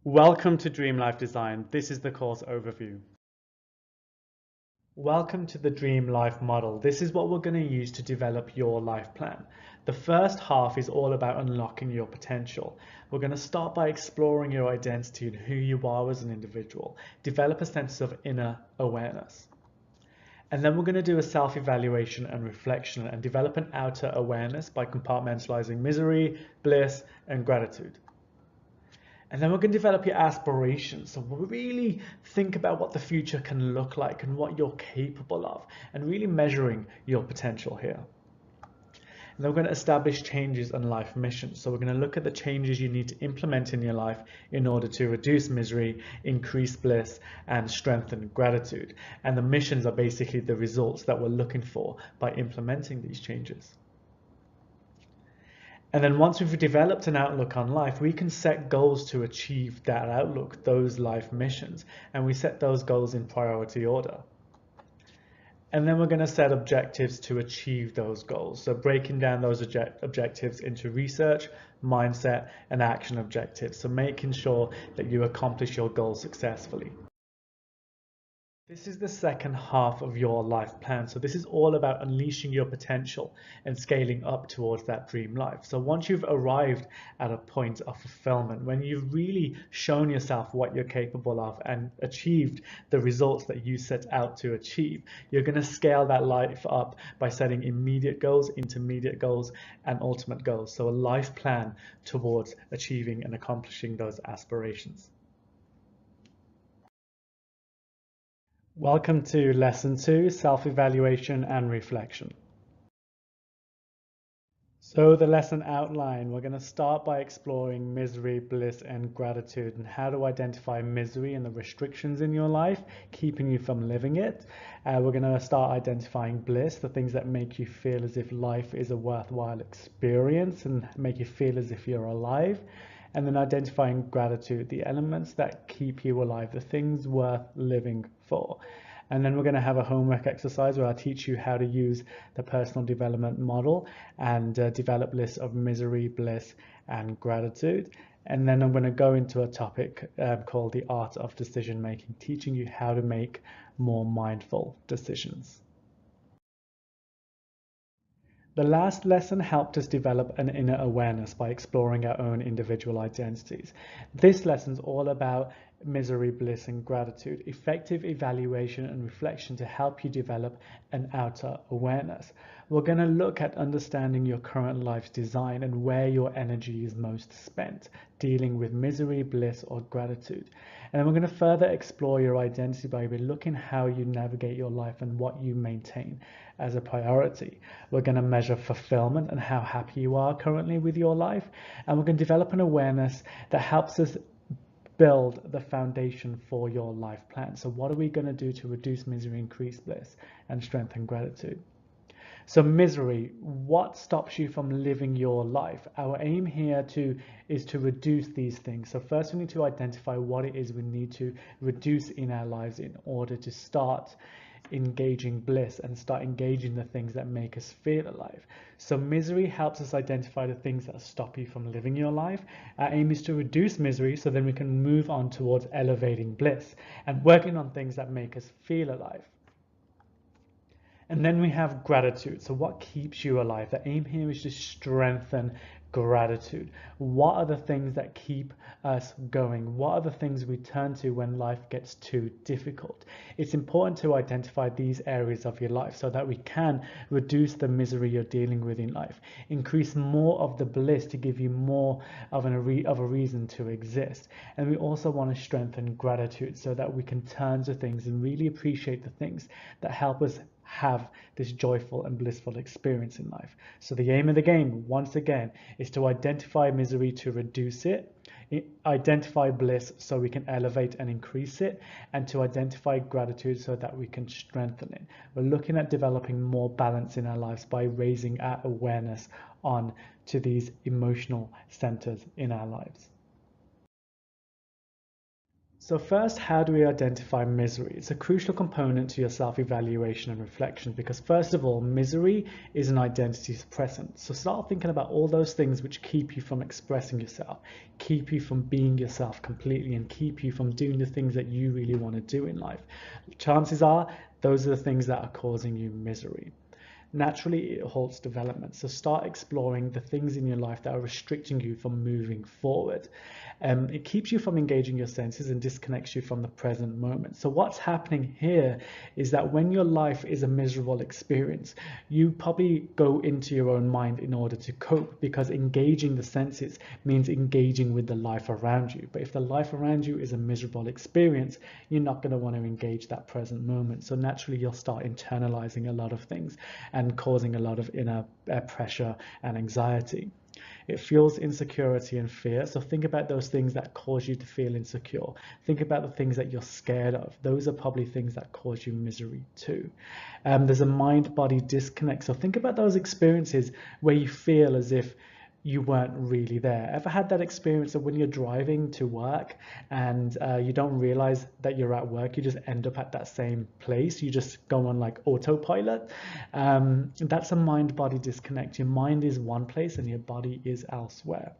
Welcome to Dream Life Design. This is the course overview. Welcome to the Dream Life model. This is what we're going to use to develop your life plan. The first half is all about unlocking your potential. We're going to start by exploring your identity and who you are as an individual. Develop a sense of inner awareness. And then we're going to do a self-evaluation and reflection and develop an outer awareness by compartmentalizing misery, bliss, and gratitude. And then we're going to develop your aspirations. So we'll really think about what the future can look like and what you're capable of, and really measuring your potential here. And then we're going to establish changes and life missions. So we're going to look at the changes you need to implement in your life in order to reduce misery, increase bliss, and strengthen gratitude. And the missions are basically the results that we're looking for by implementing these changes. And then once we've developed an outlook on life, we can set goals to achieve that outlook, those life missions, and we set those goals in priority order. And then we're going to set objectives to achieve those goals. So breaking down those objectives into research, mindset, and action objectives. So making sure that you accomplish your goals successfully. This is the second half of your life plan. So this is all about unleashing your potential and scaling up towards that dream life. So once you've arrived at a point of fulfillment, when you've really shown yourself what you're capable of and achieved the results that you set out to achieve, you're going to scale that life up by setting immediate goals, intermediate goals, and ultimate goals. So a life plan towards achieving and accomplishing those aspirations. Welcome to Lesson 2, Self-Evaluation and Reflection. So the lesson outline, we're going to start by exploring misery, bliss, and gratitude, and how to identify misery and the restrictions in your life, keeping you from living it. We're going to start identifying bliss, the things that make you feel as if life is a worthwhile experience and make you feel as if you're alive. And then identifying gratitude, the elements that keep you alive, the things worth living for. And then we're going to have a homework exercise where I'll teach you how to use the personal development model and develop lists of misery, bliss, and gratitude. And then I'm going to go into a topic called the art of decision making, teaching you how to make more mindful decisions. The last lesson helped us develop an inner awareness by exploring our own individual identities. This lesson is all about misery, bliss, and gratitude, effective evaluation and reflection to help you develop an outer awareness. We're going to look at understanding your current life's design and where your energy is most spent, dealing with misery, bliss, or gratitude. And then we're going to further explore your identity by looking how you navigate your life and what you maintain as a priority. We're going to measure fulfillment and how happy you are currently with your life. And we're going to develop an awareness that helps us build the foundation for your life plan. So what are we going to do to reduce misery, increase bliss, and strengthen gratitude? So misery, what stops you from living your life? Our aim here is to reduce these things. So first we need to identify what it is we need to reduce in our lives in order to start engaging bliss and start engaging the things that make us feel alive. So misery helps us identify the things that stop you from living your life. Our aim is to reduce misery so then we can move on towards elevating bliss and working on things that make us feel alive. And then we have gratitude. So what keeps you alive? The aim here is to strengthen gratitude. What are the things that keep us going? What are the things we turn to when life gets too difficult? It's important to identify these areas of your life so that we can reduce the misery you're dealing with in life, increase more of the bliss to give you more of a reason to exist. And we also want to strengthen gratitude so that we can turn to things and really appreciate the things that help us have this joyful and blissful experience in life. So the aim of the game, once again, is to identify misery to reduce it, identify bliss so we can elevate and increase it, and to identify gratitude so that we can strengthen it. We're looking at developing more balance in our lives by raising our awareness on to these emotional centers in our lives. So first, how do we identify misery? It's a crucial component to your self-evaluation and reflection because first of all, misery is an identity suppressant. So start thinking about all those things which keep you from expressing yourself, keep you from being yourself completely, and keep you from doing the things that you really want to do in life. Chances are, those are the things that are causing you misery. Naturally, it halts development. So start exploring the things in your life that are restricting you from moving forward. It keeps you from engaging your senses and disconnects you from the present moment. So what's happening here is that when your life is a miserable experience, you probably go into your own mind in order to cope, because engaging the senses means engaging with the life around you. But if the life around you is a miserable experience, you're not going to want to engage that present moment. So naturally, you'll start internalizing a lot of things and causing a lot of inner pressure and anxiety. It fuels insecurity and fear. So think about those things that cause you to feel insecure. Think about the things that you're scared of. Those are probably things that cause you misery too. There's a mind-body disconnect. So think about those experiences where you feel as if you weren't really there. Ever had that experience of when you're driving to work and you don't realize that you're at work, you just end up at that same place, you just go on like autopilot? That's a mind-body disconnect. Your mind is one place and your body is elsewhere.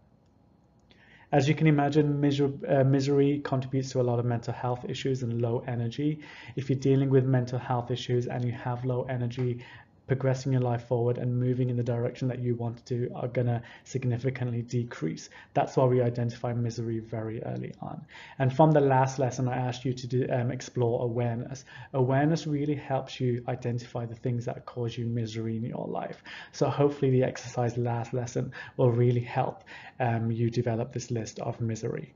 As you can imagine, misery contributes to a lot of mental health issues and low energy. If you're dealing with mental health issues and you have low energy, progressing your life forward and moving in the direction that you want to do are going to significantly decrease. That's why we identify misery very early on. And from the last lesson, I asked you to explore awareness. Awareness really helps you identify the things that cause you misery in your life. So hopefully the exercise last lesson will really help you develop this list of misery.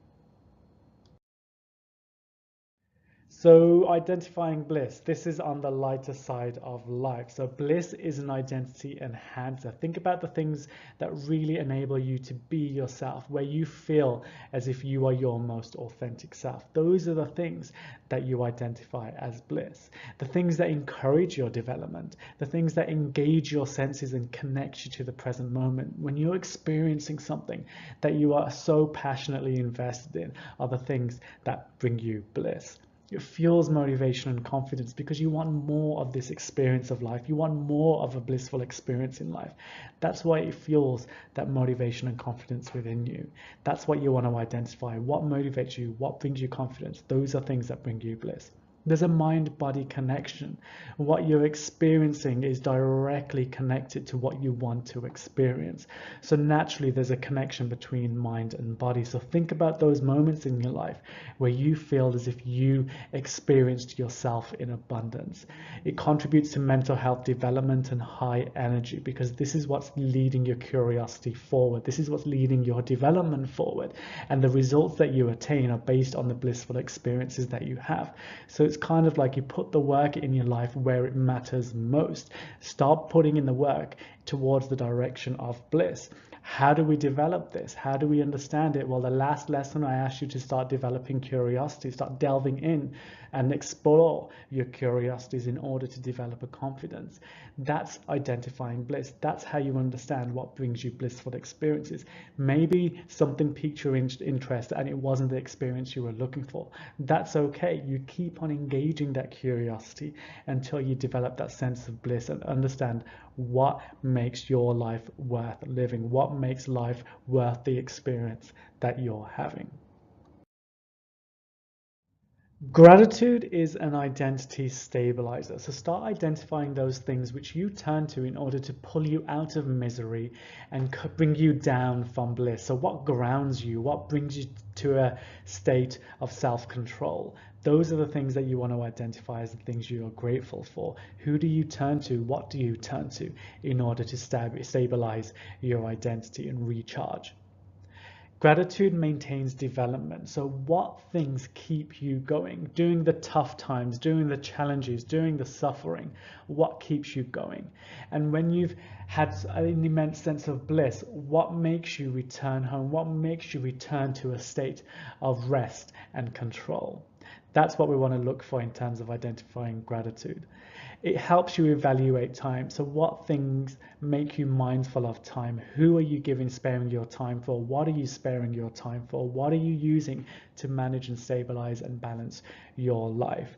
So identifying bliss, this is on the lighter side of life. So bliss is an identity enhancer. Think about the things that really enable you to be yourself, where you feel as if you are your most authentic self. Those are the things that you identify as bliss. The things that encourage your development, the things that engage your senses and connect you to the present moment. When you're experiencing something that you are so passionately invested in are the things that bring you bliss. It fuels motivation and confidence because you want more of this experience of life. You want more of a blissful experience in life. That's why it fuels that motivation and confidence within you. That's what you want to identify. What motivates you? What brings you confidence? Those are things that bring you bliss. There's a mind-body connection. What you're experiencing is directly connected to what you want to experience. So naturally, there's a connection between mind and body. So think about those moments in your life where you feel as if you experienced yourself in abundance. It contributes to mental health development and high energy because this is what's leading your curiosity forward. This is what's leading your development forward. And the results that you attain are based on the blissful experiences that you have. So it's kind of like you put the work in your life where it matters most. Start putting in the work towards the direction of bliss. How do we develop this? How do we understand it? Well, the last lesson I asked you to start developing curiosity, start delving in and explore your curiosities in order to develop a confidence. That's identifying bliss. That's how you understand what brings you blissful experiences. Maybe something piqued your interest and it wasn't the experience you were looking for. That's okay. You keep on engaging that curiosity until you develop that sense of bliss and understand what makes your life worth living, what makes life worth the experience that you're having. Gratitude is an identity stabilizer. So start identifying those things which you turn to in order to pull you out of misery and bring you down from bliss. So what grounds you? What brings you to a state of self-control? Those are the things that you want to identify as the things you are grateful for. Who do you turn to? What do you turn to in order to stabilize your identity and recharge? Gratitude maintains development. So what things keep you going during the tough times, during the challenges, during the suffering? What keeps you going? And when you've had an immense sense of bliss, what makes you return home? What makes you return to a state of rest and control? That's what we want to look for in terms of identifying gratitude. It helps you evaluate time. So what things make you mindful of time? Who are you sparing your time for? What are you sparing your time for? What are you using to manage and stabilize and balance your life?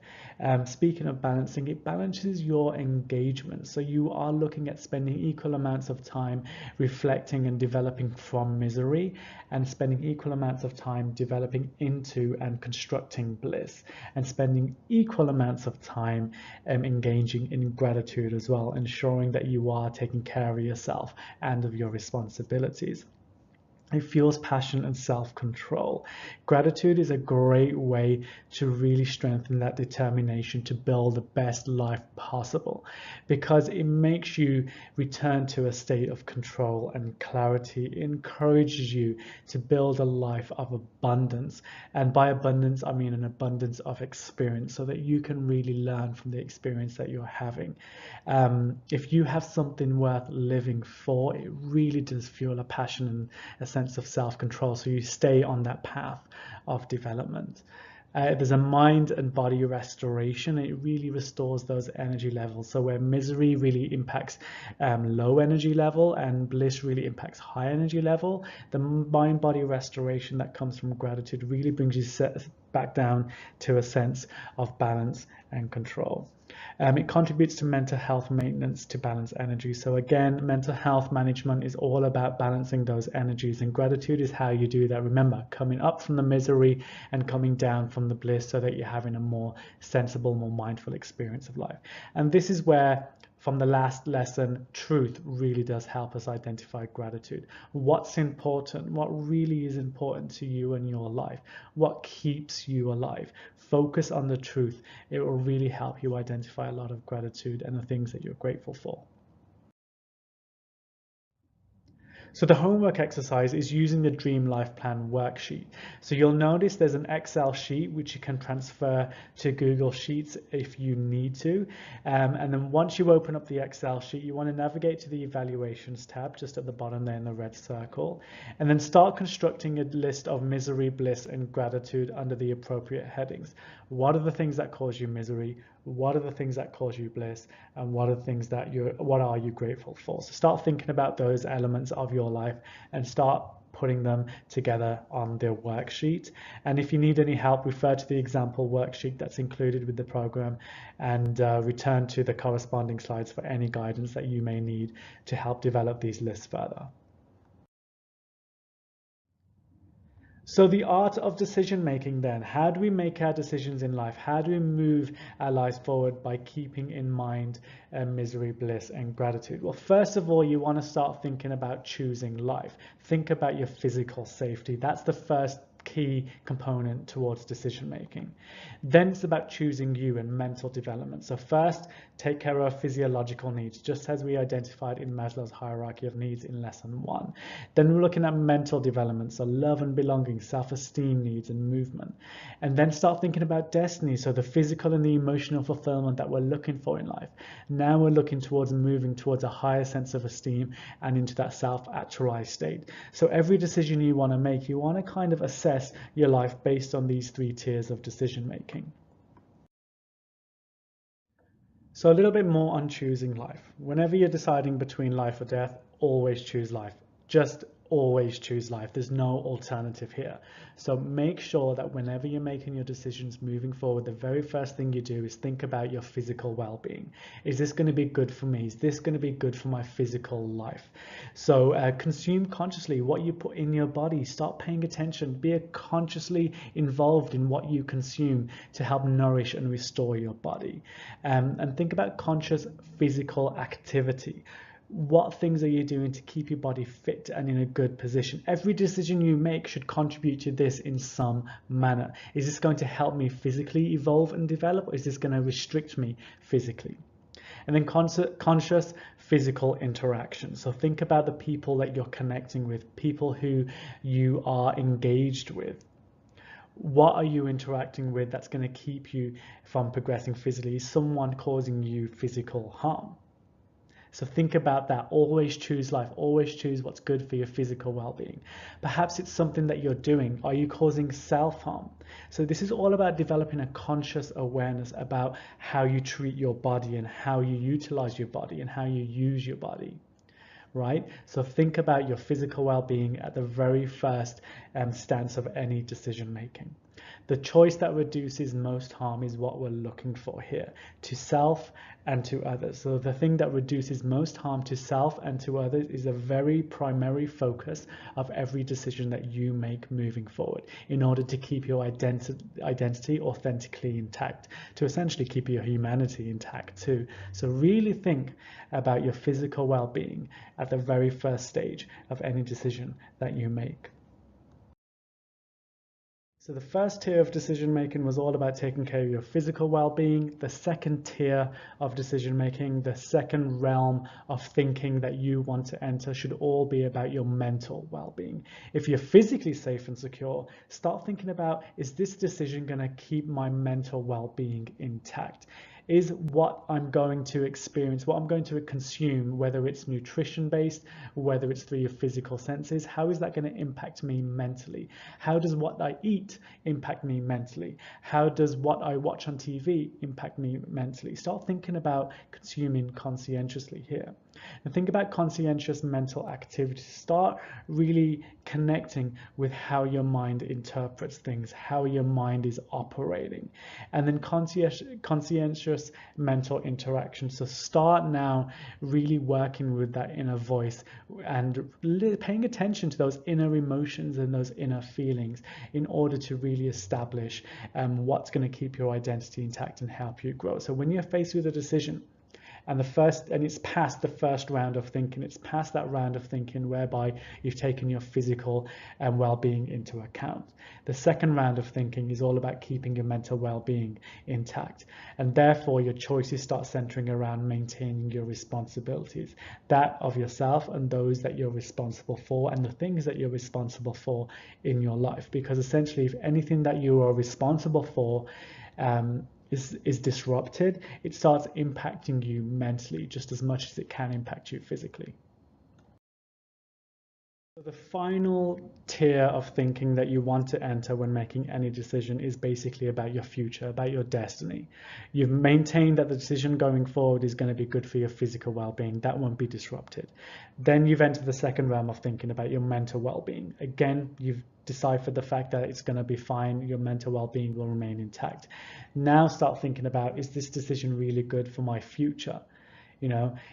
Speaking of balancing, it balances your engagement. So you are looking at spending equal amounts of time reflecting and developing from misery, and spending equal amounts of time developing into and constructing bliss, and spending equal amounts of time engaging in gratitude as well, ensuring that you are taking care of yourself and of your responsibilities. It fuels passion and self-control. Gratitude is a great way to really strengthen that determination to build the best life possible, because it makes you return to a state of control and clarity. It encourages you to build a life of abundance. And by abundance, I mean an abundance of experience, so that you can really learn from the experience that you're having. If you have something worth living for, it really does fuel a passion and a sense of self-control, so you stay on that path of development. There's a mind and body restoration. It really restores those energy levels. So where misery really impacts low energy level and bliss really impacts high energy level, the mind body restoration that comes from gratitude really brings you back down to a sense of balance and control. It contributes to mental health maintenance to balance energy. So again, mental health management is all about balancing those energies, and gratitude is how you do that. Remember, coming up from the misery and coming down from the bliss, so that you're having a more sensible, more mindful experience of life. And this is where, from the last lesson, truth really does help us identify gratitude. What's important? What really is important to you in your life? What keeps you alive? Focus on the truth. It will really help you identify a lot of gratitude and the things that you're grateful for. So the homework exercise is using the Dream Life Plan worksheet. So you'll notice there's an Excel sheet which you can transfer to Google Sheets if you need to. And then once you open up the Excel sheet, you want to navigate to the Evaluations tab just at the bottom there in the red circle, and then start constructing a list of misery, bliss, and gratitude under the appropriate headings. What are the things that cause you misery? What are the things that cause you bliss? And what are the things that what are you grateful for? So start thinking about those elements of your life and start putting them together on the worksheet. And if you need any help, refer to the example worksheet that's included with the program, and return to the corresponding slides for any guidance that you may need to help develop these lists further. So the art of decision making then, how do we make our decisions in life? How do we move our lives forward by keeping in mind misery, bliss, and gratitude? Well, first of all, you want to start thinking about choosing life. Think about your physical safety. That's the first key component towards decision making. Then it's about choosing you and mental development. So first, take care of physiological needs, just as we identified in Maslow's hierarchy of needs in lesson 1. Then we're looking at mental development, so love and belonging, self-esteem needs, and movement. And then start thinking about destiny, so the physical and the emotional fulfillment that we're looking for in life. Now we're looking towards moving towards a higher sense of esteem and into that self-actualized state. So every decision you want to make, you want to kind of assess your life based on these 3 tiers of decision making. So a little bit more on choosing life. Whenever you're deciding between life or death, always choose life. Just always choose life. There's no alternative here. So make sure that whenever you're making your decisions moving forward, the very first thing you do is think about your physical well-being. Is this going to be good for me? Is this going to be good for my physical life? So consume consciously what you put in your body. Start paying attention. Be consciously involved in what you consume to help nourish and restore your body. And think about conscious physical activity. What things are you doing to keep your body fit and in a good position? Every decision you make should contribute to this in some manner. Is this going to help me physically evolve and develop, or is this going to restrict me physically? And then conscious physical interaction. So think about the people that you're connecting with, people who you are engaged with. What are you interacting with that's going to keep you from progressing physically? Is someone causing you physical harm? So think about that. Always choose life. Always choose what's good for your physical well-being. Perhaps it's something that you're doing. Are you causing self-harm? So this is all about developing a conscious awareness about how you treat your body and how you utilize your body and how you use your body. Right? So think about your physical well-being at the very first stance of any decision making. The choice that reduces most harm is what we're looking for here, to self and to others. So the thing that reduces most harm to self and to others is a very primary focus of every decision that you make moving forward in order to keep your identity authentically intact, to essentially keep your humanity intact too. So really think about your physical well-being at the very first stage of any decision that you make. So the first tier of decision making was all about taking care of your physical well-being. The second tier of decision making, the second realm of thinking that you want to enter, should all be about your mental well-being. If you're physically safe and secure, start thinking about, is this decision going to keep my mental well-being intact? Is what I'm going to experience, what I'm going to consume, whether it's nutrition based, whether it's through your physical senses, how is that going to impact me mentally? How does what I eat impact me mentally? How does what I watch on TV impact me mentally? Start thinking about consuming conscientiously here. And think about conscientious mental activity. Start really connecting with how your mind interprets things, how your mind is operating. And then conscientious mental interaction. So start now really working with that inner voice and paying attention to those inner emotions and those inner feelings in order to really establish what's going to keep your identity intact and help you grow. So when you're faced with a decision, and it's past the first round of thinking, it's past that round of thinking whereby you've taken your physical and well-being into account. The second round of thinking is all about keeping your mental well-being intact, and therefore your choices start centering around maintaining your responsibilities, that of yourself and those that you're responsible for and the things that you're responsible for in your life. Because essentially, if anything that you are responsible for is disrupted, it starts impacting you mentally just as much as it can impact you physically. So the final tier of thinking that you want to enter when making any decision is basically about your future, about your destiny. You've maintained that the decision going forward is going to be good for your physical well-being. That won't be disrupted. Then you've entered the second realm of thinking about your mental well-being. Again, you've deciphered the fact that it's going to be fine. Your mental well-being will remain intact. Now start thinking about, is this decision really good for my future?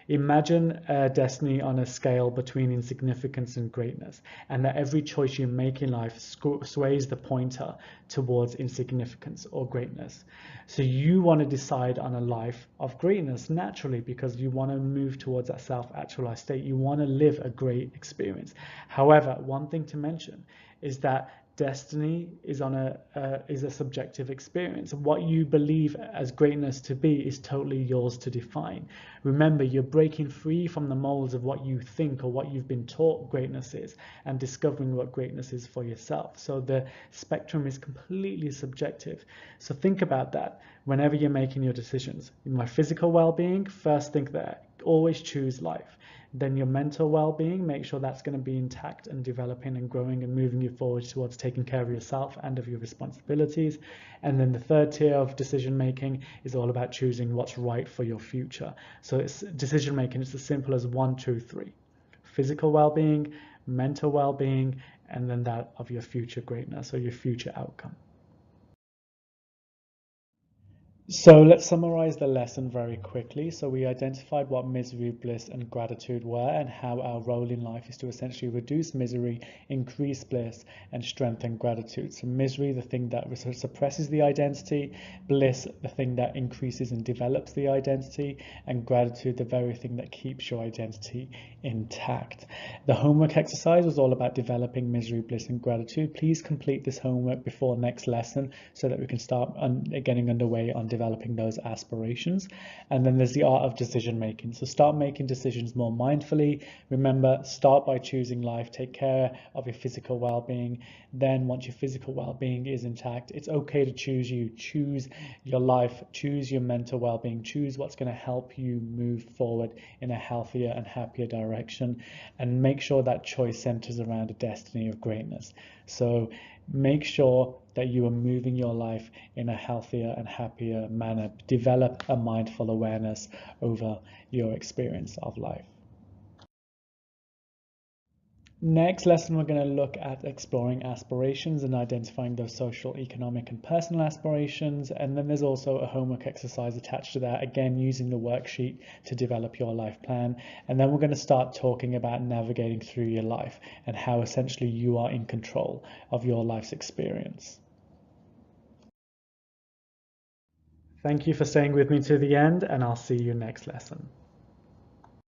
Imagine a destiny on a scale between insignificance and greatness, and that every choice you make in life sways the pointer towards insignificance or greatness. So you want to decide on a life of greatness naturally, because you want to move towards that self-actualized state. You want to live a great experience. However, one thing to mention is that destiny is a subjective experience. What you believe as greatness to be is totally yours to define. Remember, you're breaking free from the molds of what you think or what you've been taught greatness is, and discovering what greatness is for yourself. So the spectrum is completely subjective. So think about that whenever you're making your decisions. In my physical well-being, first think that always choose life. Then your mental well-being, make sure that's going to be intact and developing and growing and moving you forward towards taking care of yourself and of your responsibilities. And then the third tier of decision making is all about choosing what's right for your future. So it's decision making. It's as simple as 1, 2, 3: physical well-being, mental well-being, and then that of your future greatness or your future outcome. So let's summarize the lesson very quickly. So we identified what misery, bliss, and gratitude were, and how our role in life is to essentially reduce misery, increase bliss, and strengthen gratitude. So misery, the thing that suppresses the identity; bliss, the thing that increases and develops the identity; and gratitude, the very thing that keeps your identity intact. The homework exercise was all about developing misery, bliss, and gratitude. Please complete this homework before next lesson so that we can start getting underway on developing developing those aspirations. And then there's the art of decision making. So start making decisions more mindfully. Remember, start by choosing life. Take care of your physical well-being. Then once your physical well-being is intact, it's okay to choose you. Choose your life, choose your mental well-being, choose what's going to help you move forward in a healthier and happier direction, and make sure that choice centers around a destiny of greatness. So make sure that you are moving your life in a healthier and happier manner. Develop a mindful awareness over your experience of life. Next lesson, we're going to look at exploring aspirations and identifying those social, economic, and personal aspirations. And then there's also a homework exercise attached to that, again, using the worksheet to develop your life plan. And then we're going to start talking about navigating through your life and how essentially you are in control of your life's experience. Thank you for staying with me to the end, and I'll see you next lesson.